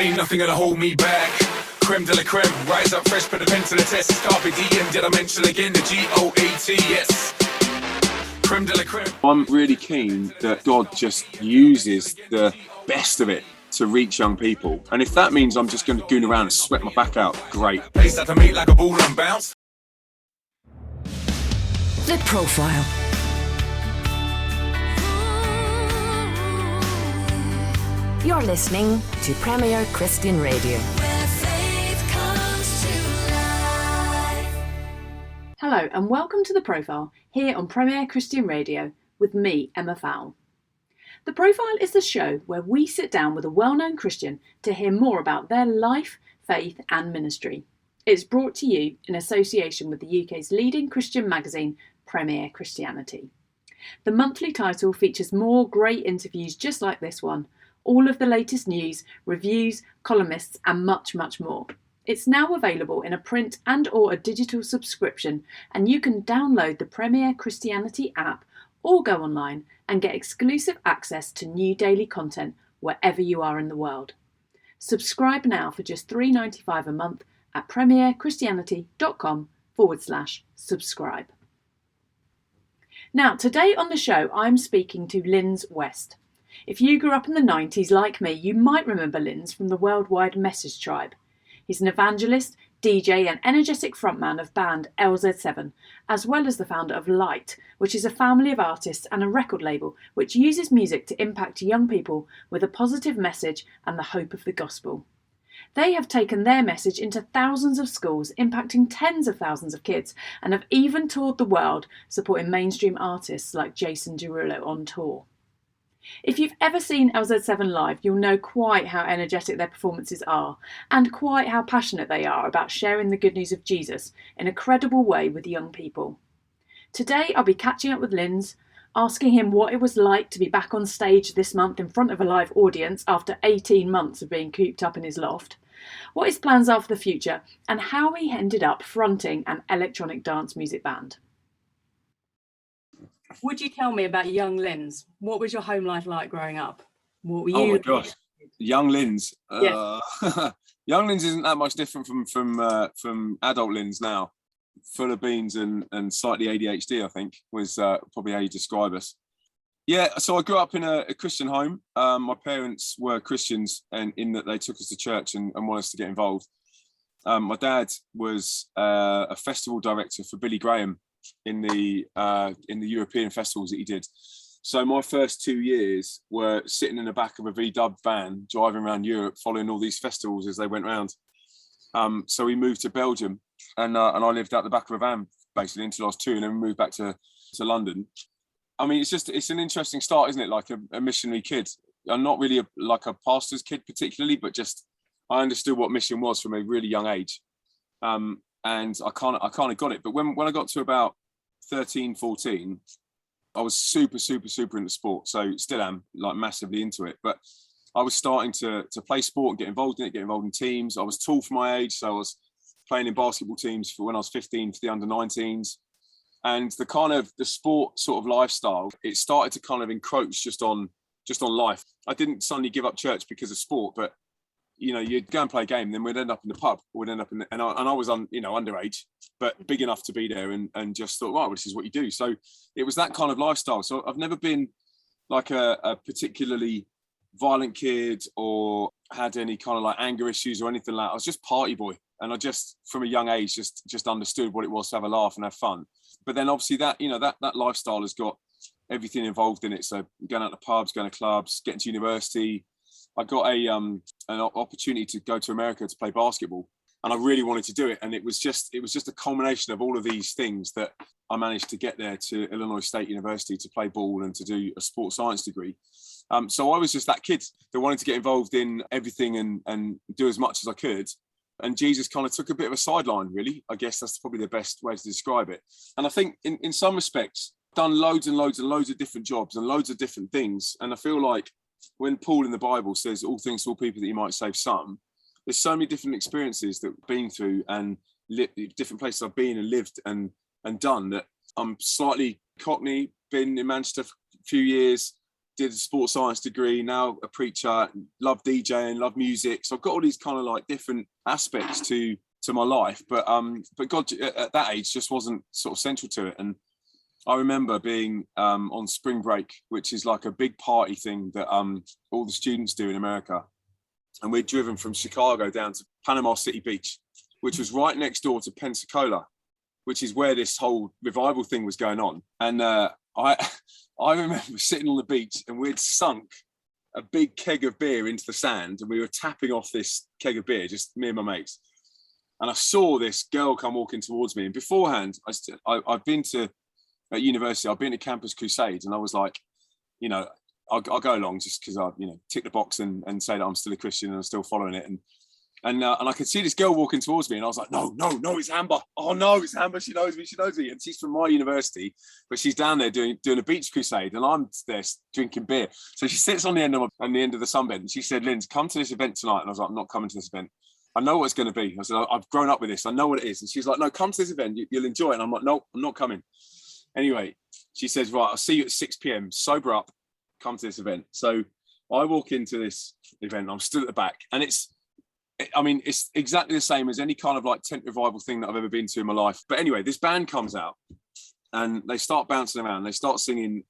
Ain't nothing gonna hold me back. Creme de la creme, rise up fresh, put a pen to the test. It's Carpe Diem, did I mention again the G-O-A-T, yes. Creme de la creme. I'm really keen that God just uses the best of it to reach young people. And if that means I'm just going to goon around and sweat my back out, great. Place that to make like a ball and bounce. The Profile. You're listening to Premier Christian Radio. Where faith comes to life. Hello and welcome to The Profile here on Premier Christian Radio with me, Emma Fowle. The Profile is the show where we sit down with a well-known Christian to hear more about their life, faith and ministry. It's brought to you in association with the UK's leading Christian magazine, Premier Christianity. The monthly title features more great interviews just like this one, all of the latest news, reviews, columnists and much, much more. It's now available in a print and or a digital subscription, and you can download the Premier Christianity app or go online and get exclusive access to new daily content wherever you are in the world. Subscribe now for just $3.95 a month at premierchristianity.com/subscribe. Now, today on the show, I'm speaking to Lindz West. If you grew up in the 90s like me, you might remember Lindz from the worldwide Message Tribe. He's an evangelist, DJ and energetic frontman of band LZ7, as well as the founder of Light, which is a family of artists and a record label which uses music to impact young people with a positive message and the hope of the gospel. They have taken their message into thousands of schools, impacting tens of thousands of kids, and have even toured the world supporting mainstream artists like Jason Derulo on tour. If you've ever seen LZ7 live, you'll know quite how energetic their performances are and quite how passionate they are about sharing the good news of Jesus in a credible way with young people. Today I'll be catching up with Lindz, asking him what it was like to be back on stage this month in front of a live audience after 18 months of being cooped up in his loft, what his plans are for the future and how he ended up fronting an electronic dance music band. Would you tell me about young Lindz? What was your home life like growing up? What were you? Oh my gosh, young Lindz. Yeah. Young Lindz isn't that much different from adult Lindz now. Full of beans and slightly ADHD, I think, was probably how you describe us. Yeah, so I grew up in a Christian home. My parents were Christians, and in that they took us to church and wanted us to get involved. My dad was a festival director for Billy Graham in the European festivals that he did. So my first 2 years were sitting in the back of a VW van driving around Europe following all these festivals as they went round. So we moved to Belgium and I lived out the back of a van basically until I was 2, and then we moved back to London. I mean, it's an interesting start, isn't it? Like a missionary kid. I'm not really like a pastor's kid particularly, but just I understood what mission was from a really young age. And I kind of got it. But when I got to about 13, 14, I was super into sport. So still am like massively into it. But I was starting to play sport and get involved in it, get involved in teams. I was tall for my age. So I was playing in basketball teams for when I was 15 for the under-19s. And the sport sort of lifestyle, it started to kind of encroach just on life. I didn't suddenly give up church because of sport, but you know, you'd go and play a game, then we'd end up in the pub, and I was underage, but big enough to be there, and just thought, well, this is what you do. So it was that kind of lifestyle. So I've never been like a particularly violent kid or had any kind of like anger issues or anything like that. I was just party boy, and I just from a young age just understood what it was to have a laugh and have fun. But then obviously that lifestyle has got everything involved in it. So going out to pubs, going to clubs, getting to university. I got an opportunity to go to America to play basketball, and I really wanted to do it. And it was just a culmination of all of these things that I managed to get there to Illinois State University to play ball and to do a sports science degree. So I was just that kid that wanted to get involved in everything and do as much as I could. And Jesus kind of took a bit of a sideline, really. I guess that's probably the best way to describe it. And I think in some respects, I've done loads and loads and loads of different jobs and loads of different things. And I feel like when Paul in the Bible says all things to all people that he might save some, there's so many different experiences that I've been through and different places I've been and lived and done that I'm slightly Cockney, been in Manchester for a few years, did a sports science degree, now a preacher, love DJing, love music. So I've got all these kind of like different aspects to my life, but God at that age just wasn't sort of central to it. And I remember being on spring break, which is like a big party thing that all the students do in America. And we'd driven from Chicago down to Panama City Beach, which was right next door to Pensacola, which is where this whole revival thing was going on. And I remember sitting on the beach and we'd sunk a big keg of beer into the sand and we were tapping off this keg of beer, just me and my mates. And I saw this girl come walking towards me. And beforehand, I've been to, at university, I've been to Campus Crusade, and I was like, you know, I'll go along just because I, you know, tick the box and say that I'm still a Christian and I'm still following it. And I could see this girl walking towards me, and I was like, no, it's Amber. Oh no, it's Amber. She knows me. And she's from my university, but she's down there doing a beach crusade, and I'm there drinking beer. So she sits on the end of the sunbed, and she said, "Lindz, come to this event tonight." And I was like, "I'm not coming to this event. I know what it's going to be." I said, "I've grown up with this. I know what it is." And she's like, "No, come to this event. You'll enjoy it." And I'm like, "No, I'm not coming." Anyway, she says, "Right, I'll see you at 6 p.m. Sober up. Come to this event." So I walk into this event. I'm still at the back, and it's exactly the same as any kind of like tent revival thing that I've ever been to in my life. But anyway, this band comes out and they start bouncing around. They start singing,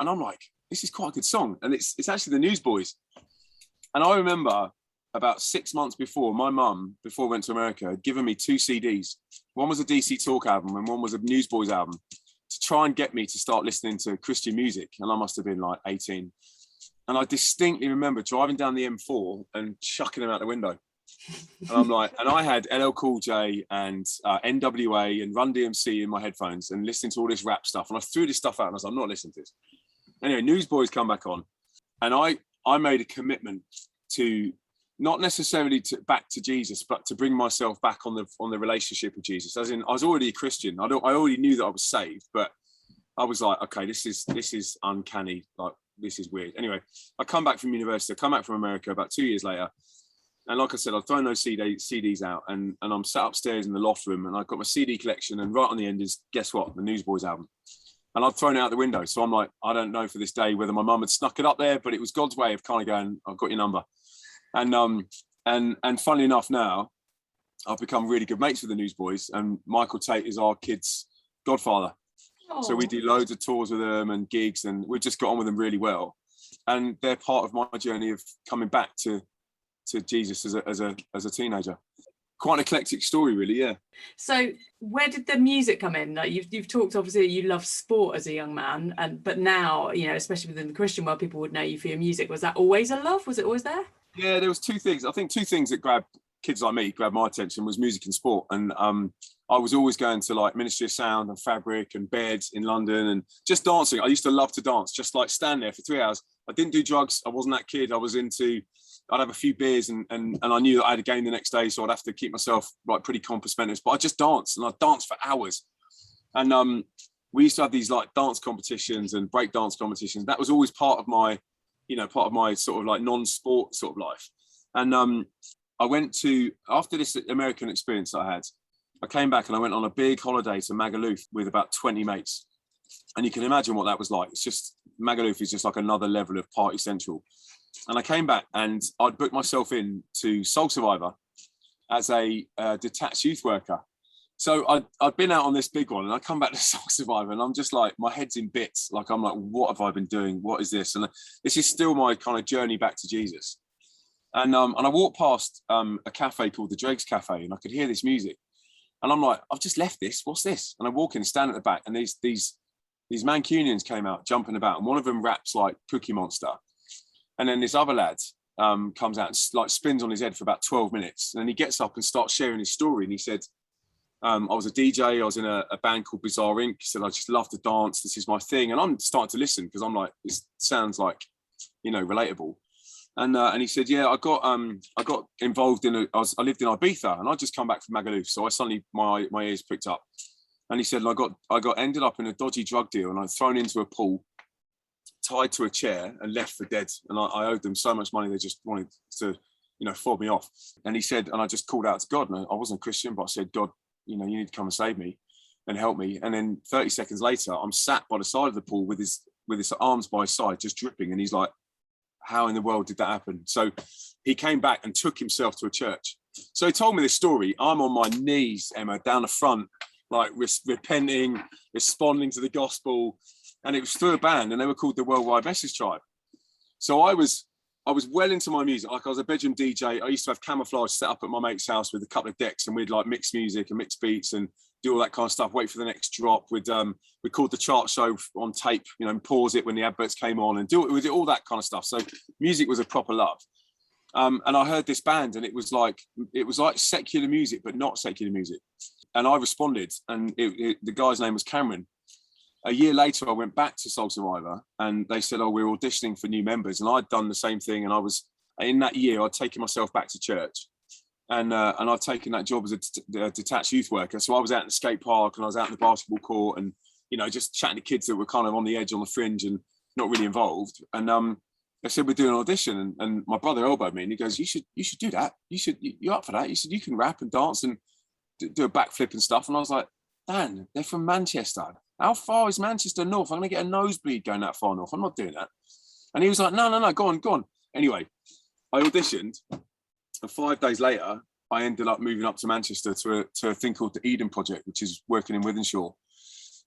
and I'm like, this is quite a good song. And it's actually the Newsboys. And I remember about 6 months before, my mum, before I went to America, had given me 2 CDs. One was a DC Talk album and one was a Newsboys album, to try and get me to start listening to Christian music. And I must have been like 18. And I distinctly remember driving down the M4 and chucking them out the window. And I'm like, and I had LL Cool J and NWA and Run DMC in my headphones and listening to all this rap stuff. And I threw this stuff out and I was like, I'm not listening to this. Anyway, Newsboys come back on. And I made a commitment to not necessarily back to Jesus, but to bring myself back on the relationship with Jesus. As in, I was already a Christian. I already knew that I was saved, but I was like, okay, this is uncanny. Like, this is weird. Anyway, I come back from university. I come back from America about 2 years later. And like I said, I've thrown those CDs out and I'm sat upstairs in the loft room and I've got my CD collection, and right on the end is, guess what? The Newsboys album. And I've thrown it out the window. So I'm like, I don't know for this day whether my mum had snuck it up there, but it was God's way of kind of going, I've got your number. And funnily enough, now I've become really good mates with the Newsboys, and Michael Tate is our kids' godfather. Oh. So we do loads of tours with them and gigs, and we've just got on with them really well. And they're part of my journey of coming back to Jesus as a teenager. Quite an eclectic story, really, yeah. So where did the music come in? Like you've talked, obviously, you love sport as a young man, but now, you know, especially within the Christian world, people would know you for your music. Was that always a love? Was it always there? Yeah, there was 2 things. I think 2 things that grabbed kids like me, grabbed my attention, was music and sport. And I was always going to like Ministry of Sound and Fabric and Bed in London and just dancing. I used to love to dance, just like stand there for 3 hours. I didn't do drugs. I wasn't that kid. I'd have a few beers and I knew that I had a game the next day, so I'd have to keep myself like pretty compass mentis. But I just danced, and I'd dance for hours. And we used to have these like dance competitions and break dance competitions. That was always part of my sort of like non-sport sort of life. And I went to, after this American experience that I had, I came back and I went on a big holiday to Magaluf with about 20 mates. And you can imagine what that was like. It's just, Magaluf is just like another level of party central. And I came back and I'd booked myself in to Soul Survivor as a detached youth worker. So I'd been out on this big one, and I come back to Soul Survivor and I'm just like, my head's in bits. Like, I'm like, what have I been doing? What is this? And this is still my kind of journey back to Jesus. And I walked past a cafe called the Drake's Cafe, and I could hear this music. And I'm like, I've just left this. What's this? And I walk in, stand at the back, and these Mancunians came out jumping about, and one of them raps like Cookie Monster. And then this other lad comes out and like spins on his head for about 12 minutes. And then he gets up and starts sharing his story. And he said, I was a DJ. I was in a band called Bizarre Inc. He said, I just love to dance. This is my thing. And I'm starting to listen because I'm like, this sounds like, you know, relatable. And he said, yeah, I got involved in I lived in Ibiza, and I just come back from Magaluf. So I suddenly, my ears picked up. And he said, I got ended up in a dodgy drug deal, and I was thrown into a pool, tied to a chair, and left for dead. And I owed them so much money, they just wanted to, you know, fob me off. And he said, and I just called out to God, and I wasn't Christian, but I said, God, you know, you need to come and save me and help me. And then 30 seconds later, I'm sat by the side of the pool with with his arms by his side, just dripping. And he's like, how in the world did that happen? So he came back and took himself to a church. So he told me this story. I'm on my knees, Emma, down the front, like repenting, responding to the gospel. And it was through a band, and they were called the Worldwide Message Tribe. So I was well into my music. Like, I was a bedroom DJ. I used to have camouflage set up at my mate's house with a couple of decks, and we'd like mix music and mix beats and do all that kind of stuff, wait for the next drop. We'd record the chart show on tape, you know, and pause it when the adverts came on, and we did all that kind of stuff. So music was a proper love. And I heard this band, and it was like secular music, but not secular music. And I responded, and the guy's name was Cameron. A year later, I went back to Soul Survivor, and they said, oh, we're auditioning for new members. And I'd done the same thing. And I was, in that year, I'd taken myself back to church, and I'd taken that job as a detached youth worker. So I was out in the skate park, and I was out in the basketball court, and, you know, just chatting to kids that were kind of on the edge, on the fringe, and not really involved. And they said, we're doing an audition. And my brother elbowed me, and he goes, you should do that. You're up for that. He said, you can rap and dance and do a backflip and stuff. And I was like, Dan, they're from Manchester. How far is Manchester north? I'm going to get a nosebleed going that far north. I'm not doing that. And he was like, no, go on. Anyway, I auditioned, and 5 days later, I ended up moving up to Manchester to a thing called the Eden Project, which is working in Wythenshawe.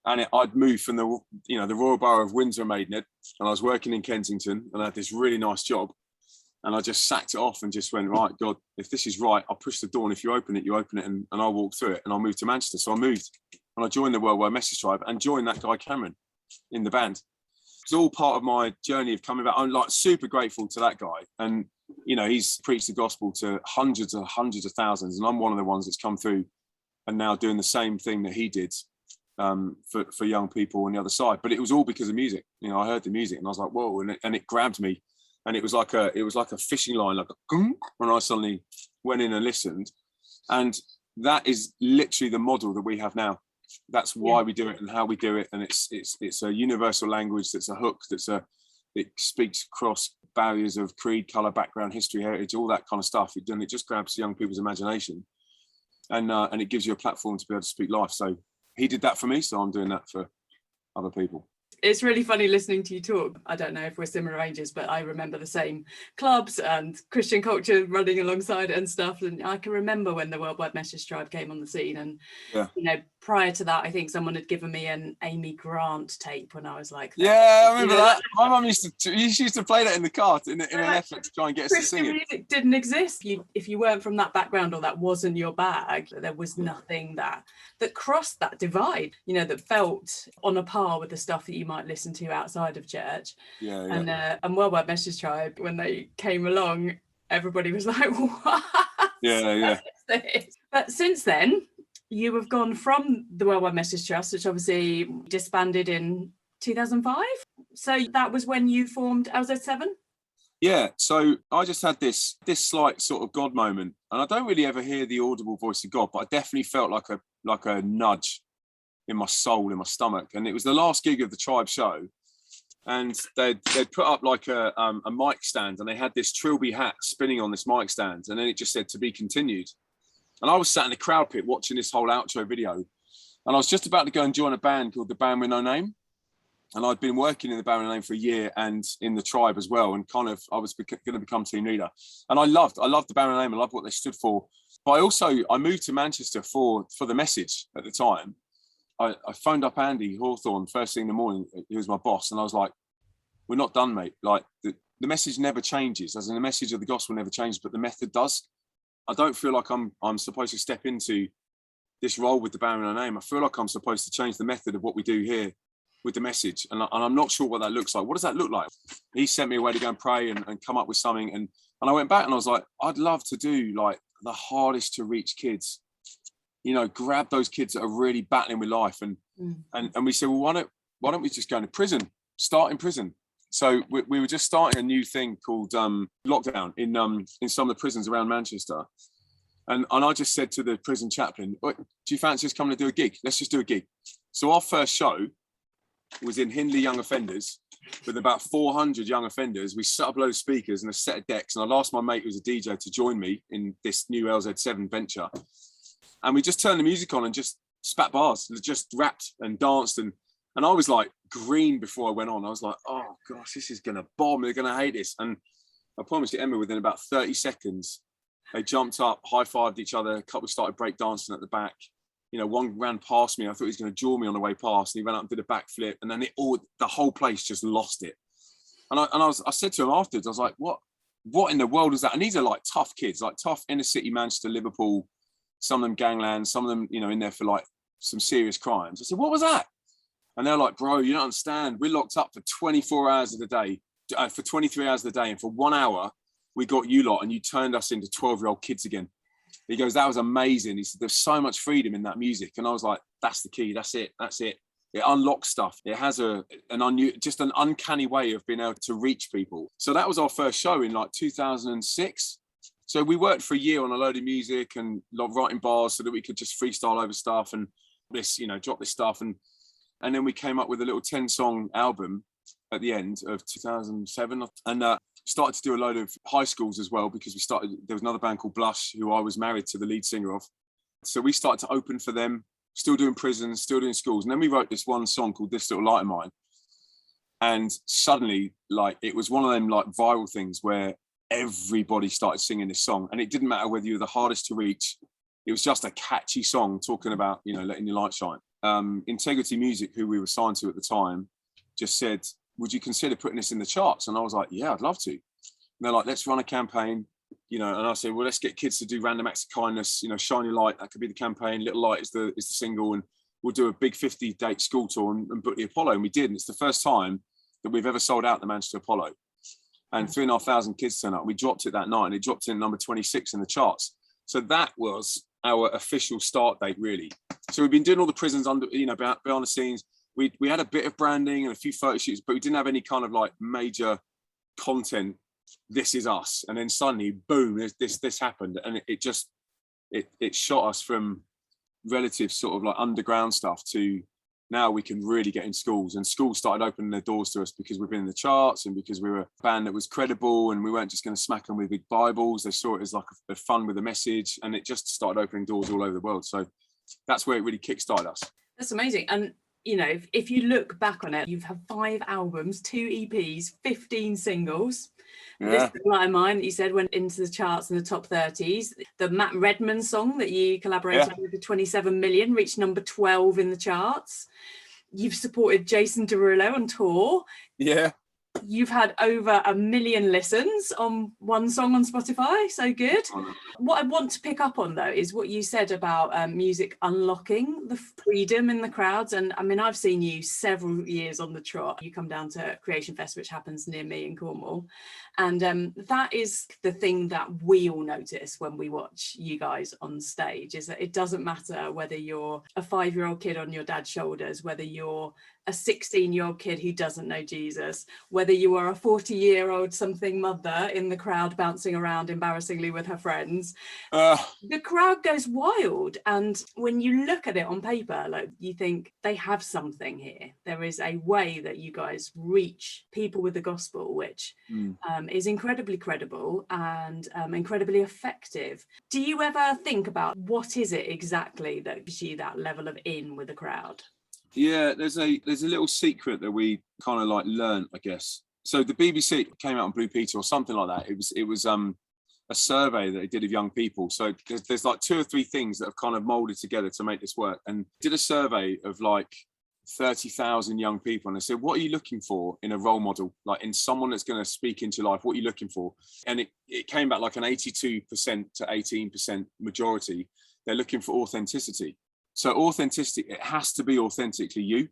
And I'd moved from the Royal Borough of Windsor and Maidenhead, and I was working in Kensington, and I had this really nice job. And I just sacked it off and just went, right, God, if this is right, I'll push the door, and if you open it, and I'll walk through it, and I'll move to Manchester. So I moved, and I joined the Worldwide Message Tribe and joined that guy Cameron in the band. It's all part of my journey of coming back. I'm like super grateful to that guy. And, you know, he's preached the gospel to hundreds of thousands. And I'm one of the ones that's come through and now doing the same thing that he did for young people on the other side. But it was all because of music. You know, I heard the music and I was like, whoa, and it grabbed me. And it was like a fishing line, like a when I suddenly went in and listened. And that is literally the model that we have now. That's why we do it and how we do it. And it's a universal language that's a hook, it speaks across barriers of creed, colour, background, history, heritage, all that kind of stuff. It just grabs young people's imagination, and it gives you a platform to be able to speak life. So he did that for me, so I'm doing that for other people. It's really funny listening to you talk. I don't know if we're similar ages, but I remember the same clubs and Christian culture running alongside it and stuff. And I can remember when the Worldwide Message Tribe came on the scene. And, you know, prior to that, I think someone had given me an Amy Grant tape when I was like, yeah, I remember that. My mum used to play that in the car in an effort to try and get us Christian to sing it. music didn't exist. If you weren't from that background or that wasn't your bag, there was nothing that crossed that divide, you know, that felt on a par with the stuff that you might listen to outside of church. And Worldwide Message Tribe, when they came along, everybody was like, what? Yeah. But since then, you have gone from the Worldwide Message Trust, which obviously disbanded in 2005. So that was when you formed LZ7? Yeah, so I just had this slight sort of God moment, and I don't really ever hear the audible voice of God, but I definitely felt like a nudge in my soul, in my stomach. And it was the last gig of the Tribe show, and they'd put up like a mic stand, and they had this Trilby hat spinning on this mic stand, and then it just said to be continued. And I was sat in the crowd pit watching this whole outro video, and I was just about to go and join a band called the Band With No Name. And I'd been working in the Band With No Name for a year and in the Tribe as well. And kind of, I was going to become team leader. And I loved the Band With No Name. I loved what they stood for. But I moved to Manchester for the message at the time. I phoned up Andy Hawthorne first thing in the morning. He was my boss. And I was like, we're not done, mate. Like the message never changes. As in, the message of the gospel never changes, but the method does. I don't feel like I'm supposed to step into this role with the Band With No Name. I feel like I'm supposed to change the method of what we do here with the message, and I'm not sure what that looks like. What does that look like? He sent me away to go and pray and come up with something, and I went back and I was like, I'd love to do like the hardest to reach kids, you know, grab those kids that are really battling with life, and we said, well, why don't we just go into prison, start in prison. So we were just starting a new thing called lockdown in some of the prisons around Manchester, and I just said to the prison chaplain, do you fancy us coming to do a gig? Let's just do a gig. So our first show was in Hindley Young Offenders with about 400 young offenders. We set up a load of speakers and a set of decks, and I asked my mate who was a DJ to join me in this new LZ7 venture, and we just turned the music on and just spat bars, just rapped and danced and And I was like green before I went on. I was like, oh gosh, this is gonna bomb. They're gonna hate this. And I promised you, Emma, within about 30 seconds, they jumped up, high-fived each other. A couple started break dancing at the back. You know, one ran past me. I thought he was going to jaw me on the way past. And he ran up and did a backflip. And then the whole place just lost it. And I said to him afterwards, I was like, what in the world is that? And these are like tough kids, like tough inner city, Manchester, Liverpool, some of them gangland, some of them, you know, in there for like some serious crimes. I said, what was that? And they're like, bro, you don't understand. We're locked up for 24 hours of the day, for 23 hours of the day. And for 1 hour, we got you lot and you turned us into 12-year-old kids again. He goes, that was amazing. He said, there's so much freedom in that music. And I was like, that's the key. That's it. That's it. It unlocks stuff. It has an uncanny way of being able to reach people. So that was our first show in like 2006. So we worked for a year on a load of music and writing bars so that we could just freestyle over stuff and this, you know, drop this stuff. And then we came up with a little 10-song album at the end of 2007 and started to do a load of high schools as well, because there was another band called Blush who I was married to the lead singer of. So we started to open for them, still doing prisons, still doing schools. And then we wrote this one song called This Little Light of Mine. And suddenly, like, it was one of them like viral things where everybody started singing this song. And it didn't matter whether you were the hardest to reach. It was just a catchy song talking about, you know, letting your light shine. Integrity Music, who we were signed to at the time, just said, would you consider putting this in the charts? And I was like, yeah, I'd love to. And they're like, let's run a campaign, you know. And I said, well, let's get kids to do random acts of kindness, you know, shine your light. That could be the campaign. Little Light is the single, and we'll do a big 50-date school tour and book the Apollo. And we did. And it's the first time that we've ever sold out the Manchester Apollo. And 3,500 kids turned up. We dropped it that night, and it dropped in number 26 in the charts. So that was our official start date, really. So we've been doing all the prisons under, you know, behind the scenes. We had a bit of branding and a few photo shoots, but we didn't have any kind of like major content. This is us. And then suddenly, boom, this happened. And it shot us from relative sort of like underground stuff to now we can really get in schools. And schools started opening their doors to us because we've been in the charts and because we were a band that was credible and we weren't just going to smack them with big Bibles. They saw it as like a fun with a message, and it just started opening doors all over the world. So that's where it really kickstarted us. That's amazing. And you know, if you look back on it, you've had 5 albums, 2 EPs, 15 singles. Yeah. This Light of Mine that you said went into the charts in the top 30s. The Matt Redman song that you collaborated with, the 27 million, reached number 12 in the charts. You've supported Jason Derulo on tour. Yeah. You've had over 1 million listens on one song on Spotify. So good. What I want to pick up on, though, is what you said about music unlocking the freedom in the crowds. And I mean, I've seen you several years on the trot. You come down to Creation Fest, which happens near me in Cornwall. And that is the thing that we all notice when we watch you guys on stage, is that it doesn't matter whether you're a 5-year-old kid on your dad's shoulders, whether you're a 16-year-old kid who doesn't know Jesus, whether you are a 40-year-old something mother in the crowd bouncing around embarrassingly with her friends. The crowd goes wild. And when you look at it on paper, like, you think they have something here. There is a way that you guys reach people with the gospel, which is incredibly credible and incredibly effective. Do you ever think about what is it exactly that gives you that level of in with the crowd? Yeah, there's a little secret that we kind of like learned, I guess. So the BBC came out on Blue Peter or something like that. It was a survey that they did of young people. So there's like 2 or 3 things that have kind of molded together to make this work. And did a survey of like 30,000 young people, and they said, what are you looking for in a role model, like in someone that's going to speak into your life? What are you looking for? And it came back like an 82% to 18% majority. They're looking for authenticity. So authenticity, it has to be authentically you.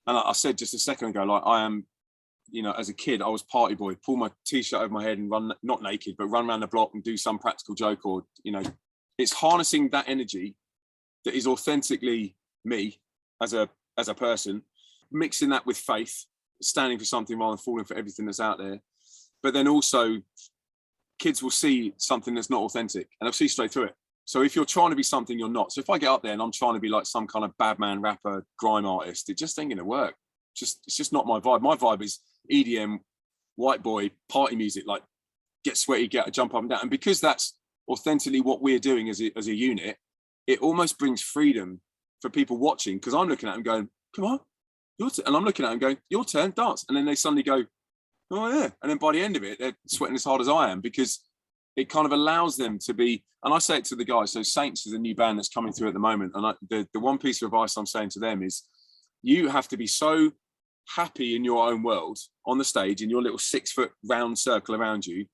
And like I said just a second ago, like I am, you know, as a kid, I was party boy, pull my t-shirt over my head and run, not naked, but run around the block and do some practical joke, or, you know, it's harnessing that energy that is authentically me as a person, mixing that with faith, standing for something rather than falling for everything that's out there. But then also kids will see something that's not authentic and they'll see straight through it. So if you're trying to be something you're not, so if I get up there and I'm trying to be like some kind of bad man rapper, grime artist, it just ain't gonna work. It's just not my vibe. My vibe is EDM, white boy, party music, like get sweaty, jump up and down. And because that's authentically what we're doing as a unit, it almost brings freedom for people watching, because I'm looking at them going, come on, your turn. And I'm looking at them going, your turn, dance. And then they suddenly go, oh yeah. And then by the end of it, they're sweating as hard as I am, because it kind of allows them to be, and I say it to the guys, so Saints is a new band that's coming through at the moment. And the one piece of advice I'm saying to them is, you have to be so happy in your own world on the stage, in your little 6-foot round circle around you,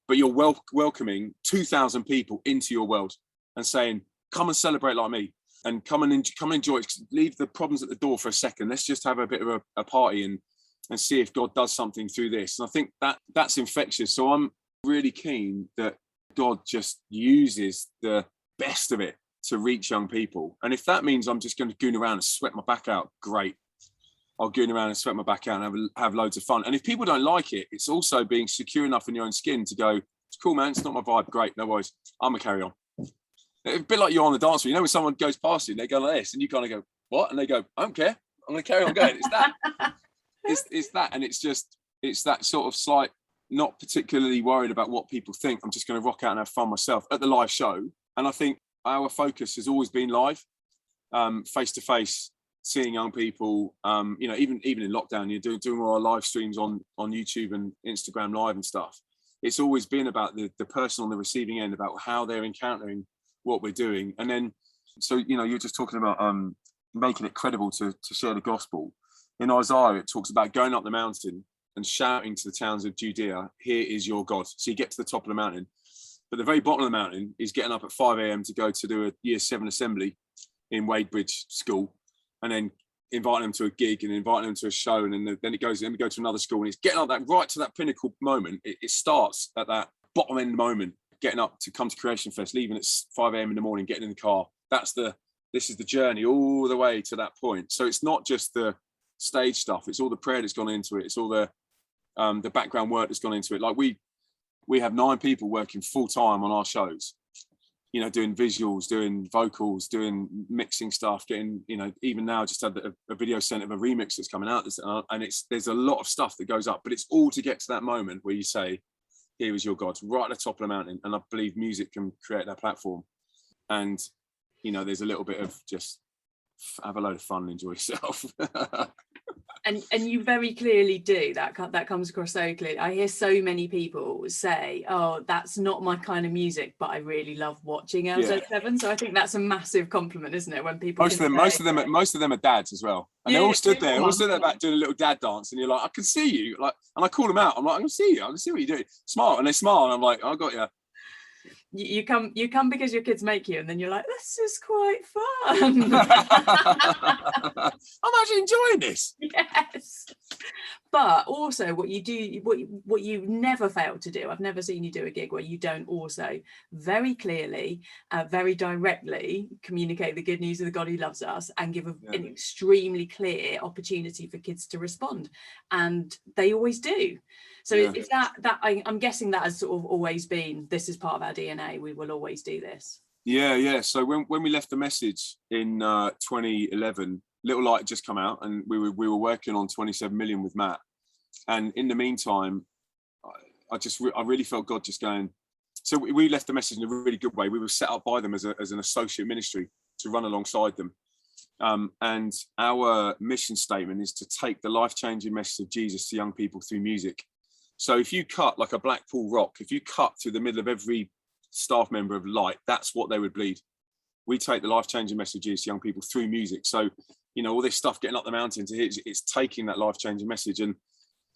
but you're welcoming 2,000 people into your world and saying, come and celebrate like me, and come and enjoy it. Leave the problems at the door for a second. Let's just have a bit of a party and see if God does something through this. And I think that's infectious. So I'm really keen that God just uses the best of it to reach young people. And if that means I'm just going to goon around and sweat my back out, great. I'll goon around and sweat my back out and have loads of fun. And if people don't like it, it's also being secure enough in your own skin to go, it's cool, man, it's not my vibe, great, no worries, I'm going to carry on. It's a bit like you're on the dance floor. You know when someone goes past you and they go like this, and you kind of go, what? And they go, I don't care, I'm going to carry on going. It's that. it's that. And it's that sort of slight, not particularly worried about what people think. I'm just going to rock out and have fun myself at the live show. And I think our focus has always been live, face to face, seeing young people. Even in lockdown, you're doing all our live streams on YouTube and Instagram Live and stuff. It's always been about the person on the receiving end, about how they're encountering what we're doing. And then, so, you're just talking about making it credible to share the gospel. In Isaiah, it talks about going up the mountain and shouting to the towns of Judea, here is your God. So you get to the top of the mountain. But the very bottom of the mountain is getting up at 5 a.m. to go to do a year 7 assembly in Wadebridge School, and then inviting them to a gig and inviting them to a show. And then we go to another school, and it's getting up that right to that pinnacle moment. It starts at that bottom end moment, getting up to come to Creation Fest, leaving at 5 a.m. in the morning, getting in the car. This is the journey all the way to that point. So it's not just the stage stuff. It's all the prayer that's gone into it. It's all the background work that's gone into it. Like we have 9 people working full time on our shows, doing visuals, doing vocals, doing mixing stuff, getting, even now just had a video sent of a remix that's coming out, and there's a lot of stuff that goes up, but it's all to get to that moment where you say, here is your God, right at the top of the mountain. And I believe music can create that platform. And, there's a little bit of just have a load of fun and enjoy yourself. And you very clearly do. That comes across so clearly. I hear so many people say, oh, that's not my kind of music, but I really love watching LZ7. So I think that's a massive compliment, isn't it? When people most of them are dads as well. And they're all stood there, back doing a little dad dance, and you're like, I can see you. Like, and I call them out. I'm like, I can see you. I can see what you're doing. Smile. And they smile, and I'm like, I got you. You come because your kids make you, and then you're like, this is quite fun. I'm actually enjoying this. Yes. But also what you do, what you never fail to do, I've never seen you do a gig where you don't also very clearly, very directly communicate the good news of the God who loves us, and give an extremely clear opportunity for kids to respond. And they always do. So is that I'm guessing that has sort of always been, this is part of our DNA, we will always do this. Yeah. So when we left the message in 2011, Little Light had just come out, and we were working on 27 million with Matt. And in the meantime, I really felt God just going. So we left the message in a really good way. We were set up by them as an associate ministry to run alongside them. And our mission statement is to take the life-changing message of Jesus to young people through music. So if you cut like a Blackpool rock, if you cut through the middle of every staff member of Light, that's what they would bleed. We take the life-changing messages to young people through music. So, all this stuff getting up the mountain to hit, it's taking that life-changing message. And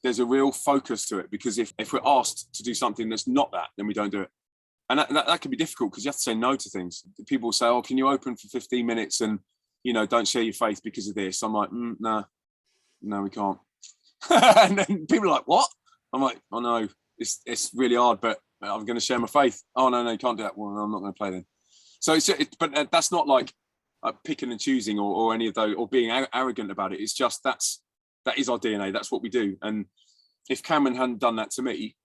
there's a real focus to it, because if we're asked to do something that's not that, then we don't do it. And that can be difficult, because you have to say no to things. People will say, oh, can you open for 15 minutes and, don't share your faith because of this? I'm like, no, we can't. And then people are like, what? I'm like, oh no, it's really hard, but I'm going to share my faith. Oh no, you can't do that. Well, I'm not going to play then. So but that's not like picking and choosing or any of those, or being arrogant about it. It's just that is our DNA. That's what we do. And if Cameron hadn't done that to me,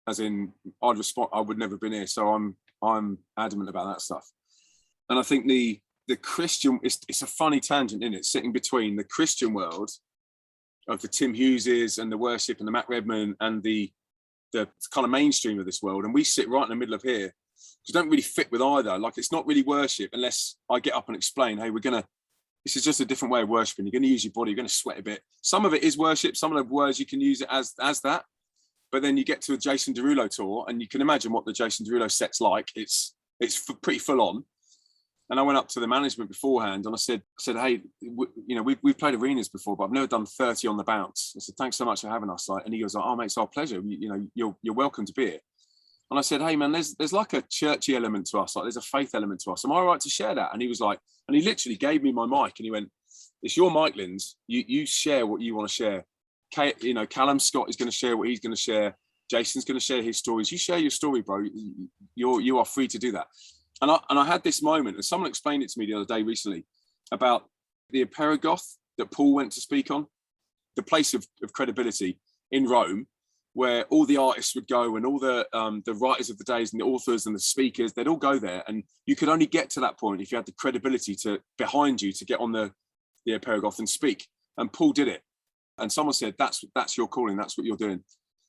as in I'd respond, I would never have been here. So I'm adamant about that stuff. And I think the Christian, it's a funny tangent, isn't it? Sitting between the Christian world of the Tim Hugheses and the worship and the Matt Redman and the kind of mainstream of this world, and we sit right in the middle of here. You don't really fit with either. Like, it's not really worship unless I get up and explain, hey, we're gonna this is just a different way of worshiping. You're going to use your body. You're going to sweat a bit. Some of it is worship. Some of the words you can use it as that. But then you get to a Jason Derulo tour, and you can imagine what the Jason Derulo set's like. It's pretty full on. And I went up to the management beforehand, and I said, hey, we've played arenas before, but I've never done 30 on the bounce. I said, thanks so much for having us. And he goes, oh, mate, it's our pleasure. You're welcome to be here. And I said, hey, man, there's like a churchy element to us. Like there's a faith element to us. Am I all right to share that? And he was like, and he literally gave me my mic, and he went, it's your mic, Lindz. You share what you want to share. Callum Scott is going to share what he's going to share. Jason's going to share his stories. You share your story, bro. You are free to do that. And I had this moment, and someone explained it to me the other day recently about the Areopagus that Paul went to speak on, the place of credibility in Rome, where all the artists would go, and all the writers of the days and the authors and the speakers, they'd all go there. And you could only get to that point if you had the credibility behind you to get on the Areopagus and speak. And Paul did it. And someone said, that's your calling. That's what you're doing.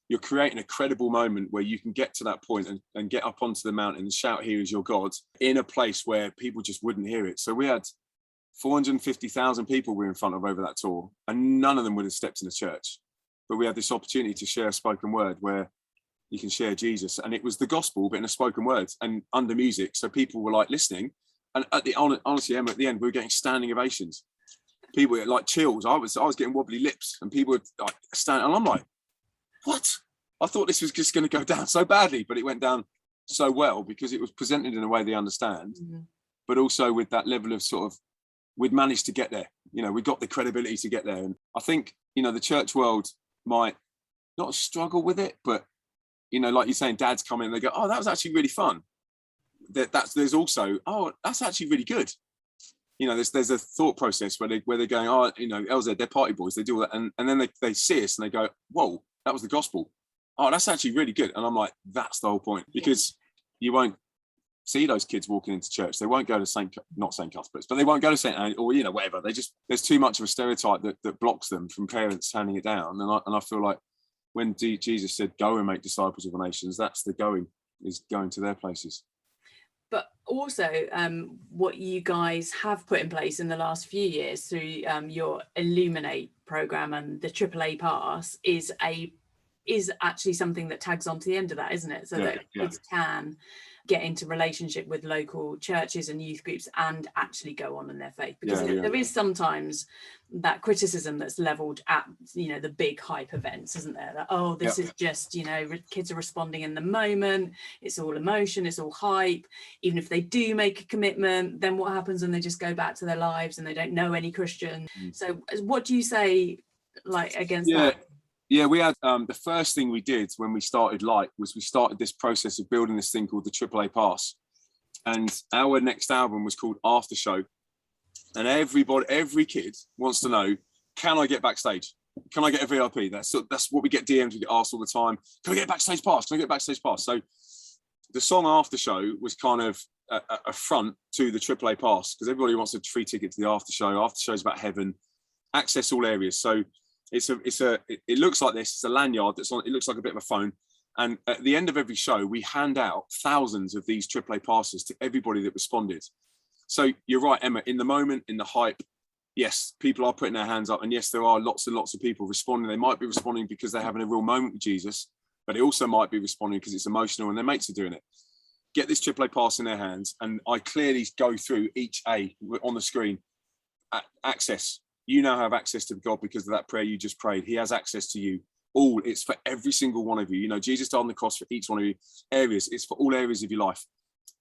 You're creating a credible moment where you can get to that point and get up onto the mountain and shout, here is your God, in a place where people just wouldn't hear it. So we had 450,000 people we were in front of over that tour, and none of them would have stepped in a church. But we had this opportunity to share a spoken word where you can share Jesus. And it was the gospel, but in a spoken word and under music. So people were like listening. And honestly, Emma, at the end, we were getting standing ovations. People were like chills. I was getting wobbly lips, and people would like stand. And I'm like, what? I thought this was just going to go down so badly, but it went down so well because it was presented in a way they understand, but also with that level of sort of, we'd managed to get there. We got the credibility to get there. And I think, the church world might not struggle with it, but, like you're saying, dads come in and they go, oh, that was actually really fun. There's also, oh, that's actually really good. There's a thought process where they're going, oh, LZ, they're party boys, they do all that. And then they see us and they go, whoa, that was the gospel. Oh, that's actually really good. And I'm like, that's the whole point, because you won't see those kids walking into church. They won't go to not St. Cuthbert's, but they won't go to St. Anne or, whatever. There's too much of a stereotype that blocks them from parents handing it down. And I feel like when Jesus said, go and make disciples of the nations, that's the going to their places. But also what you guys have put in place in the last few years through your Illuminate program and the AAA Pass is actually something that tags on to the end of that, isn't it? So that kids can get into relationship with local churches and youth groups and actually go on in their faith, because there is sometimes that criticism that's leveled at the big hype events, isn't there, that this is just kids are responding in the moment, it's all emotion, it's all hype. Even if they do make a commitment, then what happens when they just go back to their lives and they don't know any Christian? So what do you say against that? Yeah, we had the first thing we did when we started Light was we started this process of building this thing called the AAA Pass. And our next album was called After Show. And every kid wants to know, can I get backstage? Can I get a VIP? That's what we get DMs, we get asked all the time. Can I get a backstage pass? Can I get a backstage pass? So the song After Show was kind of a front to the AAA Pass, because everybody wants a free ticket to the After Show. After Show is about heaven, access all areas. So it looks like this. It's a lanyard that's on. It looks like a bit of a phone, and at the end of every show, we hand out thousands of these AAA passes to everybody that responded. So you're right, Emma. In the moment, in the hype, yes, people are putting their hands up, and yes, there are lots and lots of people responding. They might be responding because they're having a real moment with Jesus, but they also might be responding because it's emotional and their mates are doing it. Get this AAA pass in their hands, and I clearly go through each A on the screen. Access. You now have access to God because of that prayer you just prayed. He has access to you. It's for every single one of you. Jesus died on the cross for each one of you. Areas. It's for all areas of your life.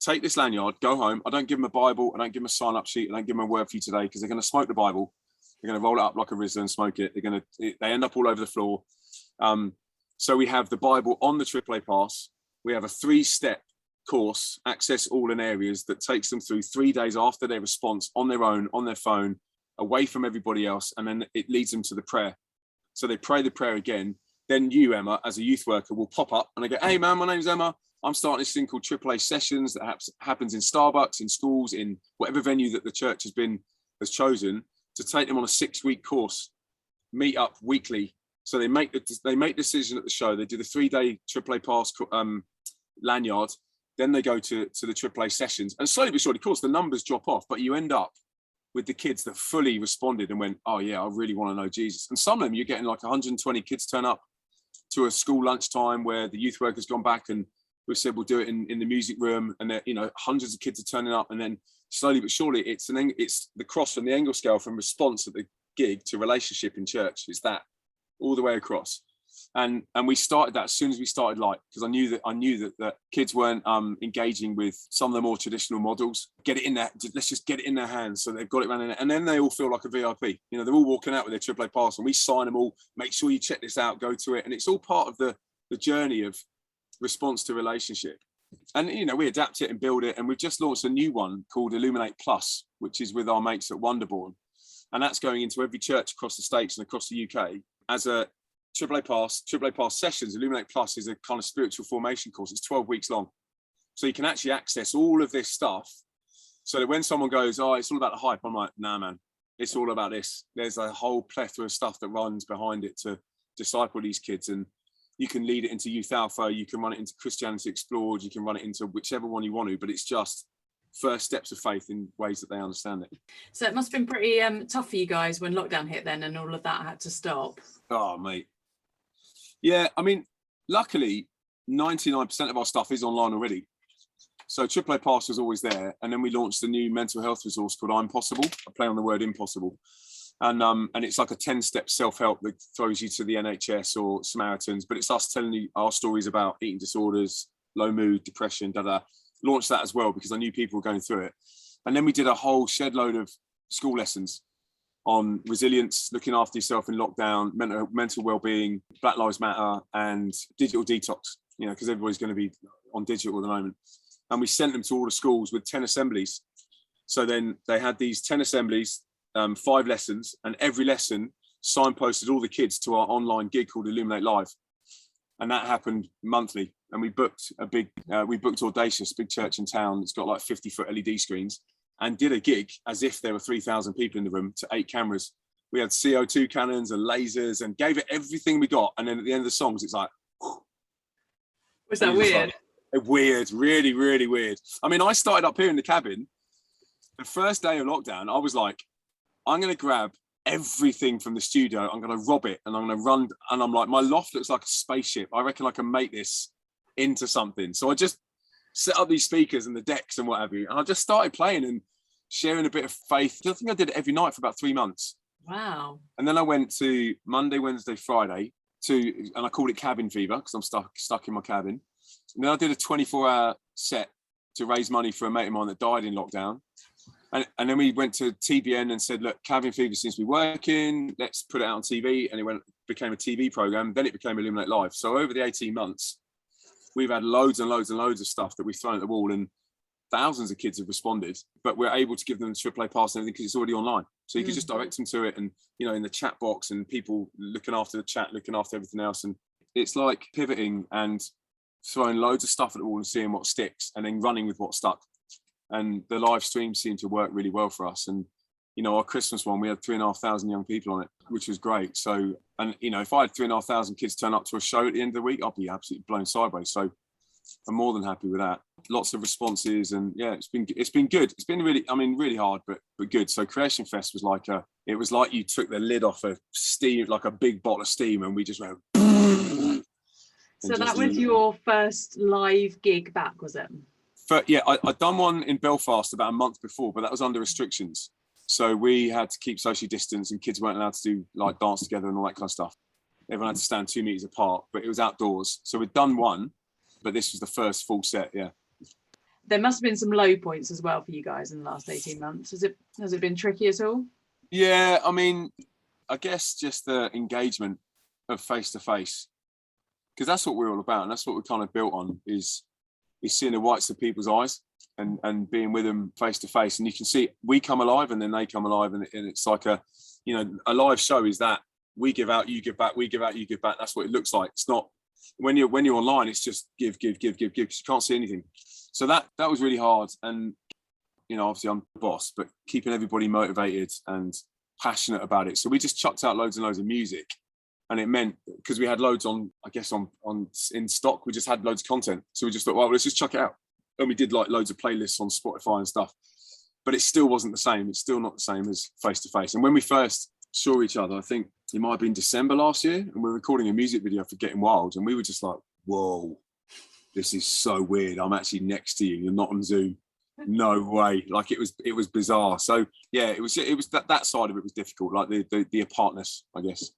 Take this lanyard, go home. I don't give them a Bible. I don't give them a sign-up sheet. I don't give them a word for you today, because they're going to smoke the Bible. They're going to roll it up like a Rizzler and smoke it. They end up all over the floor. So we have the Bible on the AAA Pass. We have a 3-step course, Access All in Areas, that takes them through 3 days after their response on their own, on their phone, away from everybody else, and then it leads them to the prayer. So they pray the prayer again. Then you, Emma, as a youth worker, will pop up and I go, hey man, my name's Emma. I'm starting this thing called AAA Sessions that happens in Starbucks, in schools, in whatever venue that the church has chosen, to take them on a 6-week course, meet up weekly. So they make the decision at the show. They do the 3-day AAA Pass lanyard. Then they go to the AAA Sessions, and slowly but surely, of course, the numbers drop off, but you end up with the kids that fully responded and went, oh yeah, I really want to know Jesus. And some of them, you're getting like 120 kids turn up to a school lunchtime where the youth worker's gone back and we've said we'll do it in the music room, and you know, hundreds of kids are turning up, and then slowly but surely it's the cross from the angle scale from response at the gig to relationship in church. It's that all the way across. And we started that as soon as we started Light, because I knew that kids weren't engaging with some of the more traditional models. Get it in there, let's just get it in their hands, so they've got it running, and then they all feel like a VIP. You know, they're all walking out with their AAA pass, and we sign them all. Make sure you check this out, go to it, and it's all part of the journey of response to relationship. And you know, we adapt it and build it, and we've just launched a new one called Illuminate Plus, which is with our mates at Wonderborn, and that's going into every church across the States and across the UK as a AAA Pass sessions. Illuminate Plus is a kind of spiritual formation course. It's 12 weeks long. So you can actually access all of this stuff, so that when someone goes, oh, it's all about the hype, I'm like, nah, man, it's all about this. There's a whole plethora of stuff that runs behind it to disciple these kids. And you can lead it into Youth Alpha, you can run it into Christianity Explored, you can run it into whichever one you want to, but it's just first steps of faith in ways that they understand it. So it must have been pretty tough for you guys when lockdown hit then and all of that had to stop. Oh, mate. Yeah, I mean, luckily, 99% of our stuff is online already. So AAA Pass was always there. And then we launched a new mental health resource called I'm Possible. I play on the word impossible. And it's like a 10-step self-help that throws you to the NHS or Samaritans. But it's us telling you our stories about eating disorders, low mood, depression, Launched that as well because I knew people were going through it. And then we did a whole shed load of school lessons on resilience, looking after yourself in lockdown, mental well-being, Black Lives Matter, and digital detox, you know, because everybody's going to be on digital at the moment. And we sent them to all the schools with 10 assemblies. So then they had these 10 assemblies, 5 lessons, and every lesson signposted all the kids to our online gig called Illuminate Live. And that happened monthly. And we booked Audacious, big church in town. It's got like 50-foot LED screens, and did a gig as if there were 3,000 people in the room to 8 cameras. We had CO2 cannons and lasers and gave it everything we got. And then at the end of the songs, it's like, whew. Was that weird? Like, weird, really, really weird. I mean, I started up here in the cabin. The first day of lockdown, I was like, I'm going to grab everything from the studio. I'm going to rob it and I'm going to run. And I'm like, my loft looks like a spaceship. I reckon I can make this into something. So I just set up these speakers and the decks and what have you. And I just started playing and sharing a bit of faith. I think I did it every night for about 3 months. Wow. And then I went to Monday, Wednesday, Friday and I called it Cabin Fever because I'm stuck in my cabin. And then I did a 24-hour set to raise money for a mate of mine that died in lockdown. And then we went to TBN and said, look, Cabin Fever seems to be working. Let's put it out on TV. And it became a TV program. Then it became Illuminate Live. So over the 18 months, we've had loads and loads and loads of stuff that we've thrown at the wall, and thousands of kids have responded, but we're able to give them the AAA pass and everything because it's already online. So you can just direct them to it, and, you know, in the chat box and people looking after the chat, looking after everything else. And it's like pivoting and throwing loads of stuff at the wall and seeing what sticks and then running with what stuck. And the live streams seem to work really well for us. And, you know, our Christmas one, we had 3,500 young people on it, which was great. So, and, you know, if I had 3,500 kids turn up to a show at the end of the week, I'd be absolutely blown sideways. So I'm more than happy with that. Lots of responses, and yeah, it's been good. It's been really hard, but good. So Creation Fest was like it was like you took the lid off a steam, like a big bottle of steam, and we just went. So that was your first live gig back, was it? Yeah, I'd done one in Belfast about a month before, but that was under restrictions. So we had to keep socially distanced, and kids weren't allowed to do like dance together and all that kind of stuff. Everyone had to stand 2 meters apart, but it was outdoors. So we'd done one, but this was the first full set. Yeah. There must have been some low points as well for you guys in the last 18 months. Has it been tricky at all? Yeah, I mean, I guess just the engagement of face to face, because that's what we're all about, and that's what we're kind of built on, is seeing the whites of people's eyes and being with them face to face. And you can see we come alive and then they come alive, and it's like a live show is that we give out, you give back, we give out, you give back. That's what it looks like. It's not when you're online, it's just give, because you can't see anything. So that was really hard. And, you know, obviously I'm the boss, but keeping everybody motivated and passionate about it. So we just chucked out loads and loads of music. And it meant, because we had loads on in stock, we just had loads of content. So we just thought, well, let's just chuck it out. And we did like loads of playlists on Spotify and stuff. but it still wasn't the same. It's still not the same as face to face. And when we first saw each other, I think it might have been December last year, and we were recording a music video for Getting Wild, and we were just like, whoa, this is so weird. I'm actually next to you. You're not on Zoom. No way. Like it was bizarre. So yeah, it was that side of it was difficult, like the apartness, I guess.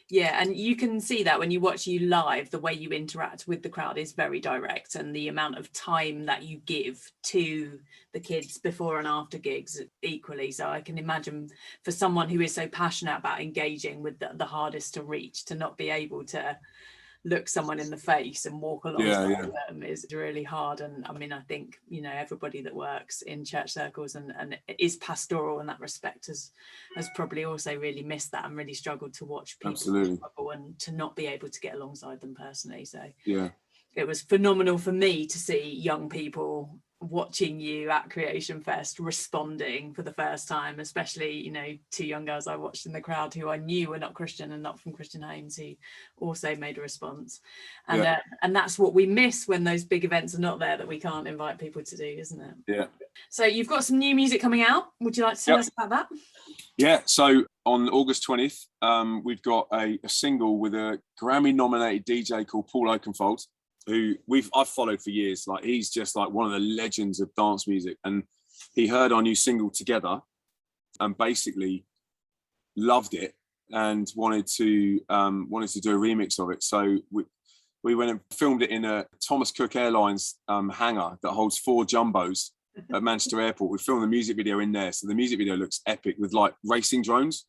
Yeah, and you can see that when you watch you live, the way you interact with the crowd is very direct, and the amount of time that you give to the kids before and after gigs equally. So I can imagine for someone who is so passionate about engaging with the hardest to reach, to not be able to look someone in the face and walk alongside them is really hard. And I mean, I think, you know, everybody that works in church circles and is pastoral in that respect has probably also really missed that and really struggled to watch people struggle and to not be able to get alongside them personally. So yeah, it was phenomenal for me to see young people watching you at Creation Fest responding for the first time, especially, you know, two young girls I watched in the crowd who I knew were not Christian and not from Christian homes, who also made a response. And and that's what we miss when those big events are not there, that we can't invite people to do, isn't it? Yeah. So you've got some new music coming out. Would you like to tell us about that? Yeah, so on August 20th, we've got a single with a Grammy nominated DJ called Paul Oakenfold, who I've followed for years. Like, he's just like one of the legends of dance music, and he heard our new single Together and basically loved it and wanted to do a remix of it. So we went and filmed it in a Thomas Cook Airlines hangar that holds 4 jumbos at Manchester Airport. We filmed the music video in there, so the music video looks epic with like racing drones,